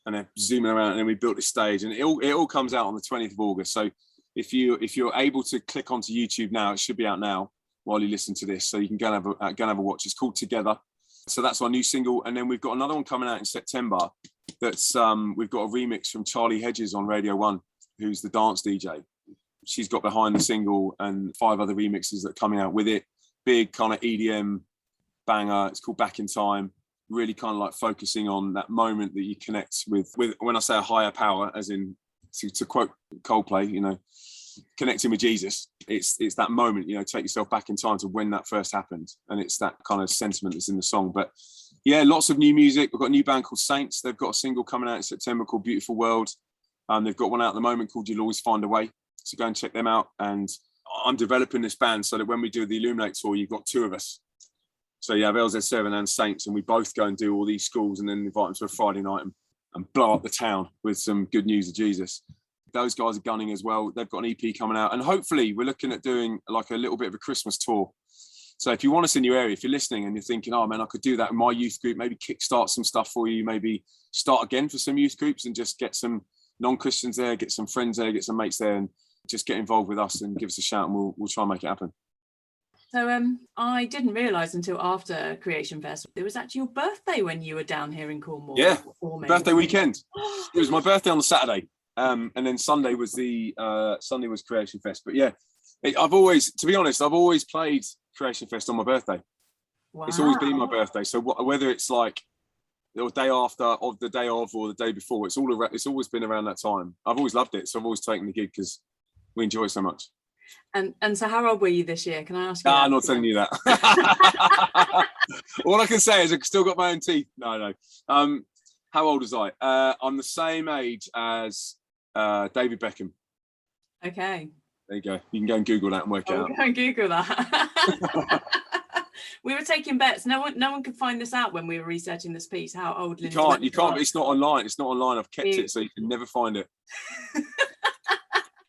and they're zooming around. And then we built a stage, and it all comes out on the 20th of August. So if you're able to click onto YouTube now, it should be out now while you listen to this, so you can go and have a watch. It's called Together. So that's our new single, and then we've got another one coming out in September. That's we've got a remix from Charlie Hedges on Radio 1, who's the dance DJ. She's got behind the single and 5 other remixes that are coming out with it. Big kind of EDM banger. It's called Back in Time. Really kind of like focusing on that moment that you connect with when I say a higher power, as in to quote Coldplay, you know, connecting with Jesus. It's that moment, you know, take yourself back in time to when that first happened, and it's that kind of sentiment that's in the song. But yeah, lots of new music. We've got a new band called Saints. They've got a single coming out in September called Beautiful World. They've got one out at the moment called You'll Always Find a Way, so go and check them out. And I'm developing this band so that when we do the Illuminate tour, you've got 2 of us. So you have LZ7 and Saints, and we both go and do all these schools and then invite them to a Friday night and blow up the town with some good news of Jesus. Those guys are gunning as well. They've got an EP coming out, and hopefully we're looking at doing like a little bit of a Christmas tour. So if you want us in your area, if you're listening and you're thinking, oh man, I could do that in my youth group, maybe kickstart some stuff for you, maybe start again for some youth groups and just get some non-Christians there, get some friends there, get some mates there, and just get involved with us and give us a shout, and we'll try and make it happen. So I didn't realise until after Creation Fest, it was actually your birthday when you were down here in Cornwall. Yeah, birthday weekend. It was my birthday on the Saturday, and then Sunday was Creation Fest. But yeah, I've always played Creation Fest on my birthday. Wow. It's always been my birthday. So whether it's like the day after, of the day of, or the day before, it's always been around that time. I've always loved it, so I've always taken the gig because we enjoy it so much. And so how old were you this year? Can I ask you? I'm not telling you that. All I can say is I've still got my own teeth. No. How old was I? I'm the same age as David Beckham. Okay. There you go. You can go and Google that and work it out. Go and Google that. We were taking bets. No one could find this out when we were researching this piece. How old Lindz West You can't. It's not online. I've kept it so you can never find it.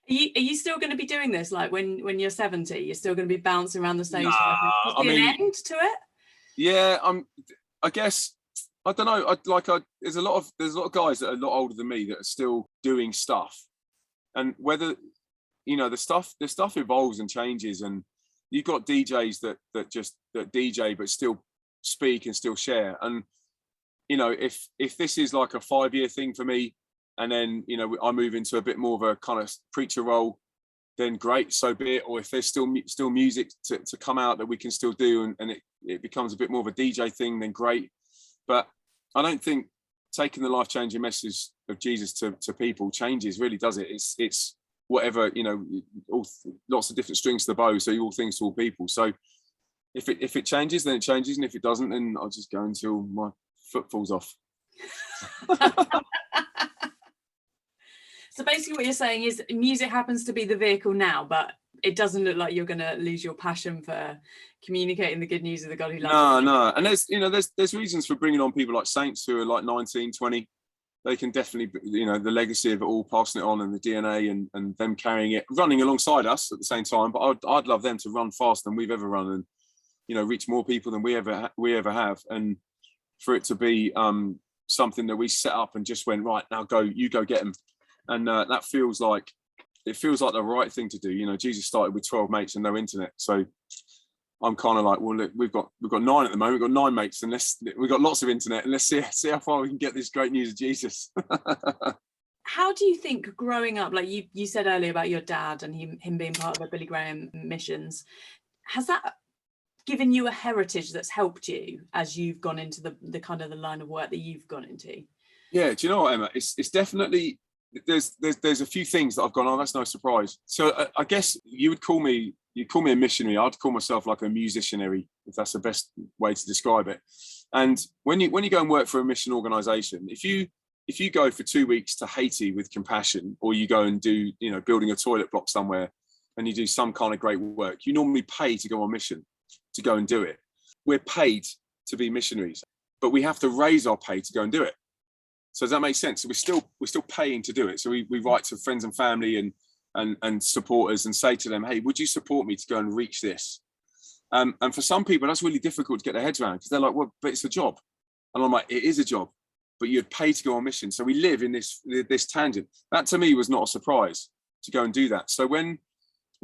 Are you still going to be doing this? Like when you're 70, you're still going to be bouncing around the stage? An end to it? Yeah, I guess I don't know. There's a lot of guys that are a lot older than me that are still doing stuff, and whether you know the stuff evolves and changes, and you've got DJs that DJ but still speak and still share. And you know, if this is like a 5-year thing for me, and then, you know, I move into a bit more of a kind of preacher role, then great, so be it. Or if there's still music to come out that we can still do, and it becomes a bit more of a DJ thing, then great. But I don't think taking the life-changing message of Jesus to people changes, really, does it? It's whatever, you know, lots of different strings to the bow, so all things to all people. So if it changes, then it changes, and if it doesn't, then I'll just go until my foot falls off. So basically what you're saying is music happens to be the vehicle now, but it doesn't look like you're going to lose your passion for communicating the good news of the God who loves you. No. And there's reasons for bringing on people like Saints who are like 19, 20. They can definitely, the legacy of it all, passing it on, and the DNA and them carrying it, running alongside us at the same time. But I'd love them to run faster than we've ever run, and reach more people than we ever have, and for it to be something that we set up and just went, right, now you go get them, and that feels like the right thing to do. Jesus started with 12 mates and no internet, so I'm kind of like, well, look, we've got 9 at the moment. We've got 9 mates, and we've got lots of internet, and let's see how far we can get this great news of Jesus. How do you think growing up, like you said earlier about your dad and him being part of the Billy Graham missions, has that given you a heritage that's helped you as you've gone into the kind of the line of work that you've gone into? Yeah, do you know what, Emma? It's definitely, there's a few things that I've gone on. That's no surprise. So I guess you'd call me a missionary. I'd call myself like a musicianary, if that's the best way to describe it. And when you go and work for a mission organization, if you go for 2 weeks to Haiti with compassion, or you go and do, building a toilet block somewhere, and you do some kind of great work, you normally pay to go on mission, to go and do it. We're paid to be missionaries, but we have to raise our pay to go and do it. So does that make sense? So we're still paying to do it. So we write to friends and family and supporters and say to them, hey, would you support me to go and reach this? And for some people, that's really difficult to get their heads around, because they're like, well, but it's a job. And I'm like, it is a job, but you'd pay to go on mission. So we live in this tangent. That to me was not a surprise to go and do that. So when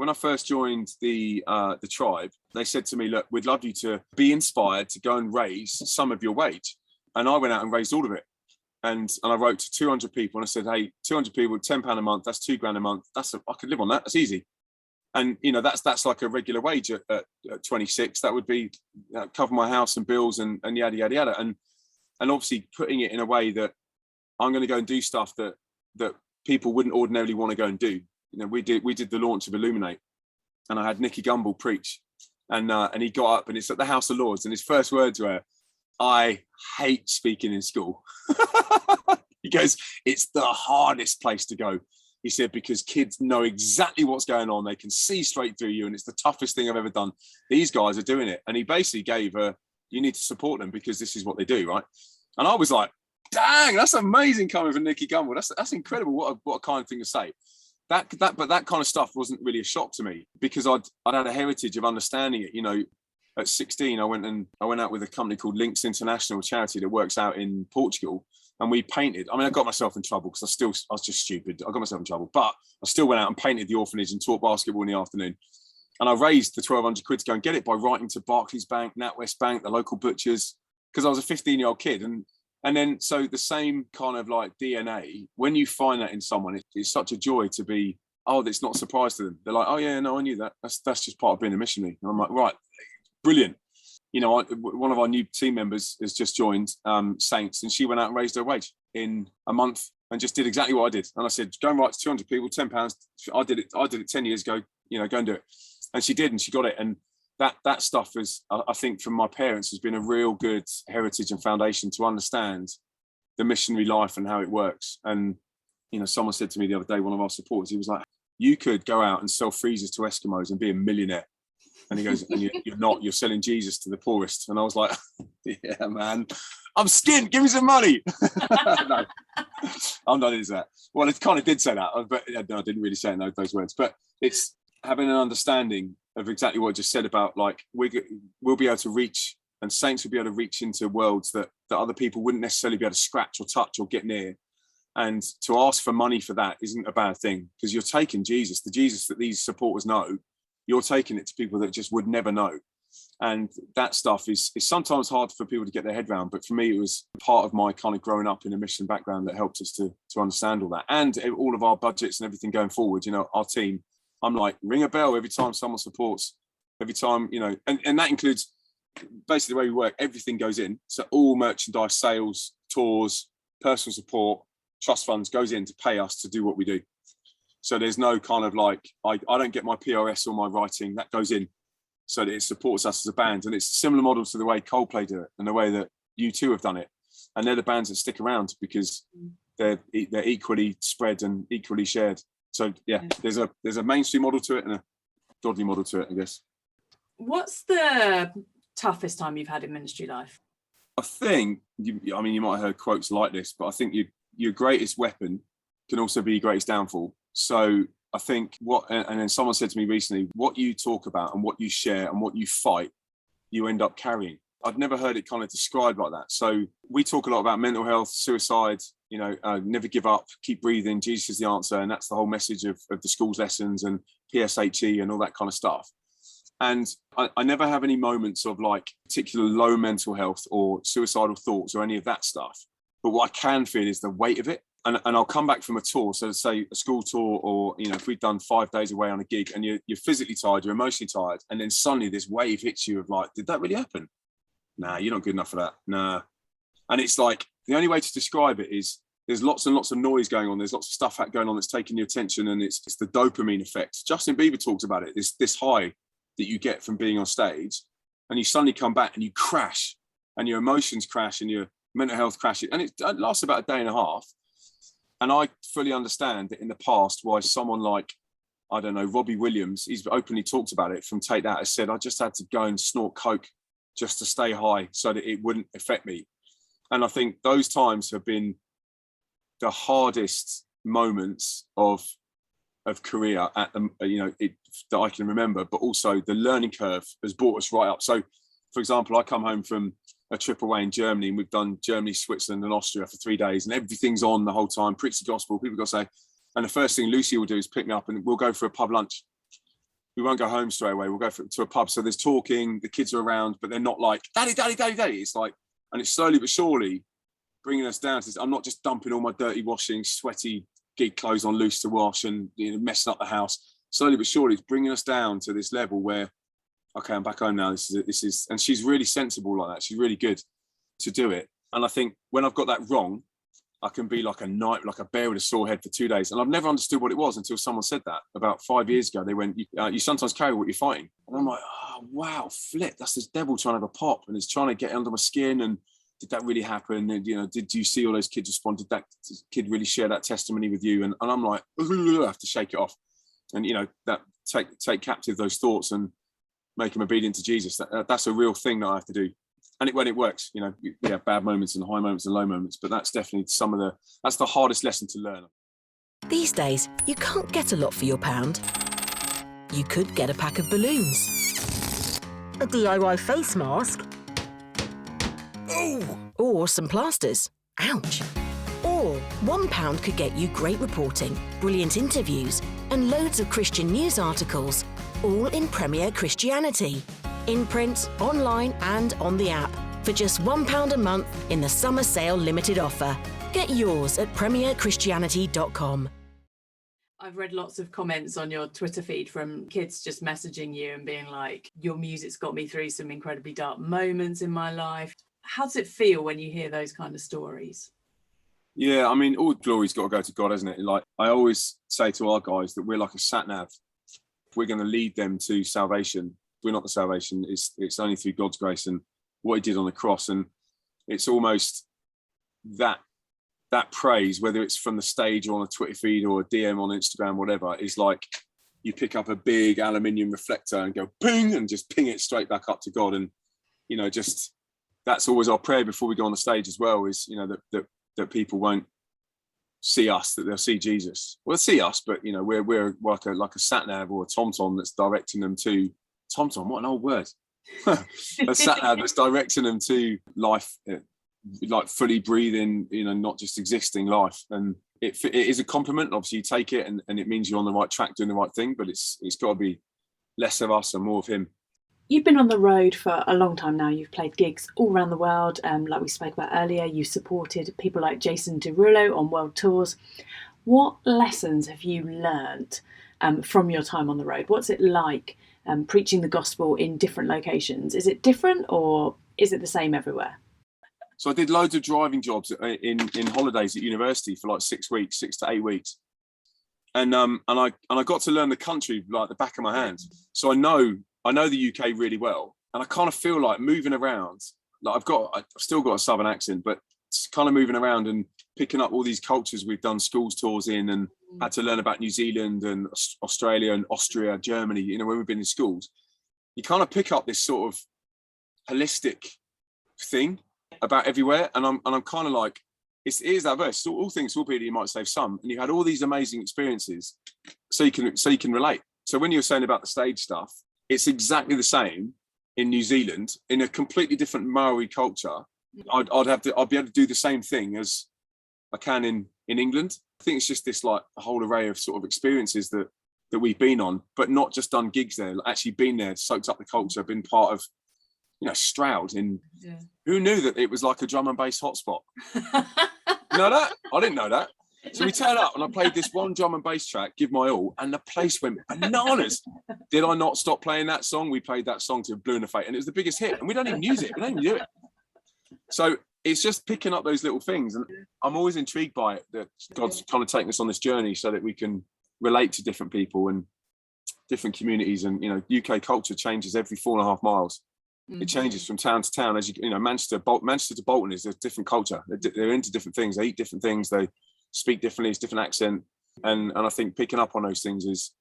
I first joined the tribe, they said to me, look, we'd love you to be inspired to go and raise some of your wage. And I went out and raised all of it. And I wrote to 200 people, and I said, hey, 200 people, £10 a month, that's $2,000 a month. I could live on that. That's easy. And, that's like a regular wage at 26. That would be cover my house and bills and yada, yada, yada. And obviously putting it in a way that I'm going to go and do stuff that people wouldn't ordinarily want to go and do. We did the launch of Illuminate, and I had Nicky Gumbel preach, and he got up, and it's at the House of Lords, and his first words were, I hate speaking in school. He goes, it's the hardest place to go. He said, because kids know exactly what's going on. They can see straight through you, and it's the toughest thing I've ever done. These guys are doing it. And he basically gave you need to support them because this is what they do, right? And I was like, dang, that's amazing coming from Nicky Gumbel. That's incredible. What a kind thing to say. But that kind of stuff wasn't really a shock to me, because I'd had a heritage of understanding it. At 16, I went out with a company called Lindz International, charity that works out in Portugal, and we painted. I mean, I got myself in trouble because I was just stupid. I got myself in trouble, but I still went out and painted the orphanage and taught basketball in the afternoon. And I raised the 1,200 quid to go and get it by writing to Barclays Bank, NatWest Bank, the local butchers, because I was a 15-year-old kid. And then, so the same kind of like DNA, when you find that in someone, it's such a joy to be, it's not a surprise to them. They're like, oh yeah, no, I knew that. That's just part of being a missionary. And I'm like, right, brilliant. One of our new team members has just joined, Saints, and she went out and raised her wage in a month and just did exactly what I did. And I said, go and write to 200 people, £10. I did it 10 years ago, go and do it. And she did, and she got it. And that stuff is, I think, from my parents, has been a real good heritage and foundation to understand the missionary life and how it works. And, someone said to me the other day, one of our supporters, he was like, you could go out and sell freezers to Eskimos and be a millionaire. And he goes, and you're not, you're selling Jesus to the poorest. And I was like, yeah, man, I'm skint, give me some money. No, I'm not into that. Well, it kind of did say that, but no, I didn't really say it in those words. But it's having an understanding of exactly what I just said about, like, we'll be able to reach, and saints will be able to reach into worlds that other people wouldn't necessarily be able to scratch or touch or get near. And to ask for money for that isn't a bad thing, because you're taking Jesus, the Jesus that these supporters know, you're taking it to people that just would never know. And that stuff is sometimes hard for people to get their head around. But for me, it was part of my kind of growing up in a mission background that helped us to understand all that. And all of our budgets and everything going forward, our team, I'm like, ring a bell every time someone supports, every time, and that includes basically the way we work, everything goes in. So all merchandise, sales, tours, personal support, trust funds goes in to pay us to do what we do. So there's no kind of like, I don't get my PRS or my writing, that goes in. so that it supports us as a band. And it's similar models to the way Coldplay do it and the way that U2 have done it. And they're the bands that stick around because they're equally spread and equally shared. So yeah, there's a mainstream model to it and a godly model to it, I guess. What's the toughest time you've had in ministry life? I think, I mean, you might have heard quotes like this, but I think your greatest weapon can also be your greatest downfall. So I think and then someone said to me recently, what you talk about and what you share and what you fight, you end up carrying. I've never heard it kind of described like that. So we talk a lot about mental health, suicide, never give up, keep breathing, Jesus is the answer. And that's the whole message of the school's lessons and PSHE and all that kind of stuff. And I never have any moments of like particular low mental health or suicidal thoughts or any of that stuff. But what I can feel is the weight of it. And I'll come back from a tour, so say a school tour, or if we've done 5 days away on a gig and you're physically tired, you're emotionally tired, and then suddenly this wave hits you of like, did that really happen? Nah, you're not good enough for that. Nah. And it's like, the only way to describe it is there's lots and lots of noise going on. There's lots of stuff going on that's taking your attention, and it's the dopamine effect. Justin Bieber talks about it. This high that you get from being on stage, and you suddenly come back and you crash, and your emotions crash and your mental health crashes. And it lasts about a day and a half. And I fully understand that in the past why someone like, I don't know, Robbie Williams, he's openly talked about it from Take That, has said, I just had to go and snort coke just to stay high so that it wouldn't affect me. And I think those times have been the hardest moments of career at the, that I can remember, but also the learning curve has brought us right up. So, for example, I come home from a trip away in Germany, and we've done Germany, Switzerland and Austria for 3 days, and everything's on the whole time, preach the gospel, people got to say, and the first thing Lucy will do is pick me up and we'll go for a pub lunch. We won't go home straight away, we'll go to a pub. So there's talking, the kids are around, but they're not like, daddy, daddy, daddy, daddy. It's like, and it's slowly but surely bringing us down to this. I'm not just dumping all my dirty washing, sweaty gig clothes on loose to wash and messing up the house. Slowly but surely it's bringing us down to this level where, okay, I'm back home now. This is, and she's really sensible like that. She's really good to do it. And I think when I've got that wrong, I can be like a bear with a sore head for 2 days. And I've never understood what it was until someone said that about 5 years ago. They went, you sometimes carry what you're fighting. And I'm like, oh, wow, flip. That's this devil trying to have a pop and it's trying to get under my skin. And did that really happen? And, did you see all those kids respond? Did that kid really share that testimony with you? And I'm like, I have to shake it off. And, that take captive those thoughts and make them obedient to Jesus. That's a real thing that I have to do. And when it works, bad moments and high moments and low moments, but that's definitely that's the hardest lesson to learn. These days, you can't get a lot for your pound. You could get a pack of balloons, a DIY face mask, or some plasters. Ouch. Or £1 could get you great reporting, brilliant interviews, and loads of Christian news articles, all in Premier Christianity. In print, online and on the app, for just £1 a month in the summer sale limited offer. Get yours at premierchristianity.com. I've read lots of comments on your Twitter feed from kids just messaging you and being like, your music's got me through some incredibly dark moments in my life. How does it feel when you hear those kind of stories? Yeah, I mean, all glory's got to go to God, hasn't it? Like I always say to our guys that we're like a sat nav. We're going to lead them to salvation. We're not the salvation. It's only through God's grace and what he did on the cross. And it's almost that praise, whether it's from the stage or on a Twitter feed or a DM on Instagram, whatever, is like you pick up a big aluminium reflector and go ping and just ping it straight back up to God. And, just that's always our prayer before we go on the stage as well, is, that people won't see us, that they'll see Jesus. Well, they'll see us, but, we're like a sat nav or a TomTom that's directing them to TomTom, what an old word. A sat nav that's directing them to life, like fully breathing, not just existing life. And it is a compliment. Obviously, you take it and it means you're on the right track doing the right thing, but it's got to be less of us and more of him. You've been on the road for a long time now. You've played gigs all around the world. Like we spoke about earlier, you supported people like Jason Derulo on world tours. What lessons have you learned from your time on the road? What's it like preaching the gospel in different locations? Is it different or is it the same everywhere? So I did loads of driving jobs in holidays at university for like 6 weeks, 6 to 8 weeks. And I got to learn the country like the back of my hand. So I know I know the UK really well, and I kind of feel like moving around. Like I've still got a southern accent, but it's kind of moving around and picking up all these cultures we've done schools tours in, and had to learn about New Zealand and Australia and Austria, Germany. You know, when we've been in schools, you kind of pick up this sort of holistic thing about everywhere, and I'm kind of like, it is diverse. So all things will be, you might save some, and you had all these amazing experiences, so you can relate. So when you're saying about the stage stuff, it's exactly the same in New Zealand, in a completely different Maori culture. I'd be able to do the same thing as I can in England. I think it's just this like a whole array of sort of experiences that we've been on, but not just done gigs there, actually been there, soaked up the culture, been part of, you know, Stroud. Who knew that it was like a drum and bass hotspot? You know that? I didn't know that. So we turned up and I played this one drum and bass track, Give My All, and the place went bananas. Did I not stop playing that song? We played that song to Blue in the Fate, and it was the biggest hit, and we don't even use it. We don't even do it. So it's just picking up those little things, and I'm always intrigued by it, that God's kind of taking us on this journey so that we can relate to different people and different communities. And, you know, UK culture changes every 4.5 miles. It changes from town to town. As you know, Manchester to Bolton is a different culture. They're into different things. They eat different things. They speak differently. It's different accent. And I think picking up on those things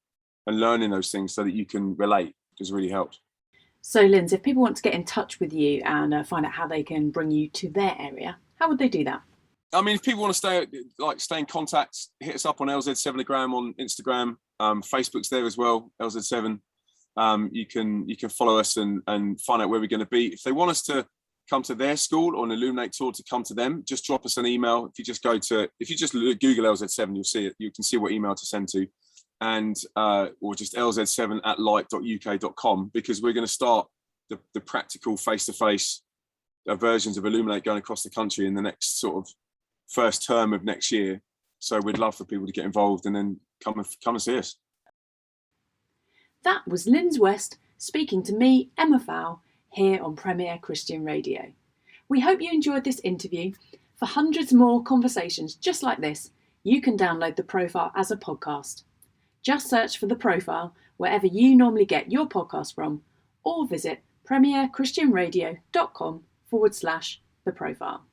and learning those things so that you can relate has really helped. So, Lindz, if people want to get in touch with you and find out how they can bring you to their area, how would they do that? I mean, if people want to stay in contact, hit us up on LZ7gram on Instagram. Facebook's there as well, LZ7. You can follow us and find out where we're going to be. If they want us to come to their school or an Illuminate tour to come to them, just drop us an email. If you just Google LZ7, you'll see it. You can see what email to send to, and or just lz7@light.uk.com, because we're going to start the practical face-to-face versions of Illuminate going across the country in the next sort of first term of next year. So we'd love for people to get involved and then come and see us. That was Lindz West speaking to me, Emma Fowle, here on Premier Christian Radio. We hope you enjoyed this interview. For hundreds more conversations just like this, you can download The Profile as a podcast. Just search for The Profile wherever you normally get your podcast from, or visit premierchristianradio.com/The Profile.